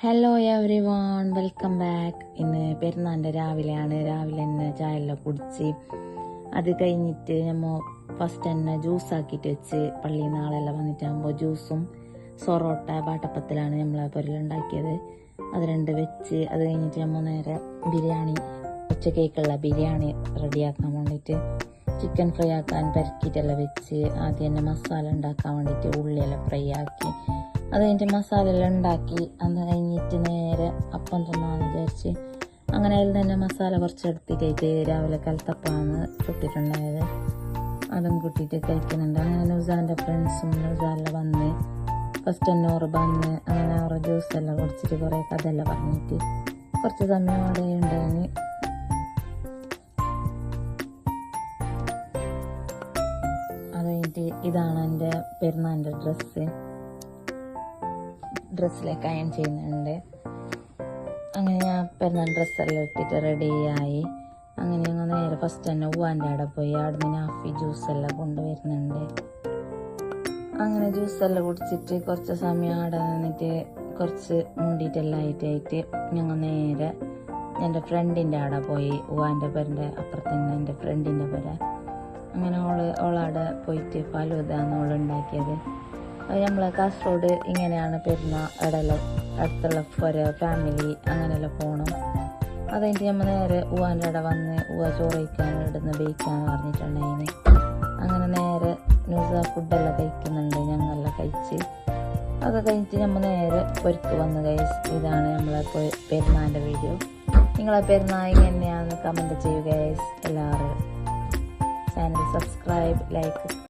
Hello every one, welcome back. ഇന്ന് പെരുന്നാളിൻ്റെ രാവിലെ തന്നെ ചായയെല്ലാം കുടിച്ച് അത് കഴിഞ്ഞിട്ട് നമ്മൾ ഫസ്റ്റ് തന്നെ ജ്യൂസാക്കിയിട്ട് വെച്ച് പള്ളിയിൽ നിന്ന് ആളെല്ലാം വന്നിട്ടാകുമ്പോൾ ജ്യൂസും സൊറോട്ട ബാട്ടപ്പത്തിലാണ് നമ്മളെ പൊരലുണ്ടാക്കിയത്. അത് രണ്ട് വെച്ച് അത് കഴിഞ്ഞിട്ട് നമ്മൾ നേരെ ബിരിയാണി ഉച്ചക്കേക്കുള്ള ബിരിയാണി റെഡിയാക്കാൻ വേണ്ടിയിട്ട് ചിക്കൻ ഫ്രൈ ആക്കാൻ പെരക്കിയിട്ടെല്ലാം വെച്ച് ആദ്യം തന്നെ മസാല ഉണ്ടാക്കാൻ വേണ്ടിയിട്ട് ഉള്ളിയെല്ലാം ഫ്രൈ ആക്കി അത് കഴിഞ്ഞിട്ട് മസാല എല്ലാം ഉണ്ടാക്കി അത് കഴിഞ്ഞിട്ട് നേരെ അപ്പം തിന്നാന്ന് വിചാരിച്ച് അങ്ങനെ അതിൽ തന്നെ മസാല കുറച്ചെടുത്തിട്ട് രാവിലെ കലത്തപ്പാണ് ചുട്ടിട്ടുണ്ടായത്. അതും കൂട്ടിയിട്ട് കഴിക്കുന്നുണ്ട്. അങ്ങനെ നുസാൻ്റെ ഫ്രണ്ട്സും നുസാലെല്ലാം വന്ന് ഫസ്റ്റ് തന്നെ ഓറ് വന്ന് അങ്ങനെ ഓരോ ജ്യൂസെല്ലാം കുടിച്ചിട്ട് കുറേ കഥയെല്ലാം പറഞ്ഞിട്ട് കുറച്ച് സമയം അവിടെ ഉണ്ടായിരുന്നു. അത് കഴിഞ്ഞിട്ട് ഇതാണ് എൻ്റെ പെരുന്നാളിൻ്റെ ഡ്രസ്സിലേക്ക് അയൺ ചെയ്യുന്നുണ്ട്. അങ്ങനെ ഞാൻ പെരുന്നാൾ ഡ്രസ്സെല്ലാം ഇട്ടിട്ട് റെഡിയായി. അങ്ങനെ ഞങ്ങൾ നേരെ ഫസ്റ്റ് തന്നെ ഉവാൻ്റെ അവിടെ പോയി അവിടുന്ന് നാഫി ജ്യൂസെല്ലാം കൊണ്ടുവരുന്നുണ്ട്. അങ്ങനെ ജ്യൂസെല്ലാം കുടിച്ചിട്ട് കുറച്ച് സമയം അവിടെ നിന്നിട്ട് കുറച്ച് മുണ്ടിയിട്ടെല്ലാം ആയിട്ട് ഞങ്ങൾ നേരെ എൻ്റെ ഫ്രണ്ടിൻ്റെ അവിടെ പോയി. ഉവാൻ്റെ പേരിൻ്റെ അപ്പുറത്ത് തന്നെ എൻ്റെ ഫ്രണ്ടിൻ്റെ പേര്. അങ്ങനെ ഓളവിടെ പോയിട്ട് ഫലൂദാന്ന് ഓളുണ്ടാക്കിയത്. നമ്മളെ കാസർഗോഡ് ഇങ്ങനെയാണ് പെരുന്നാൾ ഇടയിലും അടുത്തുള്ള ഫാമിലി അങ്ങനെയെല്ലാം പോകണം. അത് കഴിഞ്ഞിട്ട് നമ്മൾ നേരെ ഉവാൻ്റെ അവിടെ വന്ന് ചോറ് കഴിക്കാൻ ഇടുന്ന ബേക്കാന്ന് പറഞ്ഞിട്ടുണ്ടായിന്. അങ്ങനെ നേരെ ന്യൂസ് ഫുഡെല്ലാം കഴിക്കുന്നുണ്ട്. ഞങ്ങളെല്ലാം കഴിച്ച് അത് കഴിഞ്ഞിട്ട് നമ്മൾ നേരെ പൊരുക്ക് വന്ന് ഗൈസ്. ഇതാണ് നമ്മളെ പെരുന്നാളിൻ്റെ വീഡിയോ. നിങ്ങളെ പെരുന്നാൾ എങ്ങനെയാണെന്ന് കമൻറ്റ് ചെയ്യുക ഗൈസ്. എല്ലാവരും ചാനൽ സബ്സ്ക്രൈബ് ലൈക്ക്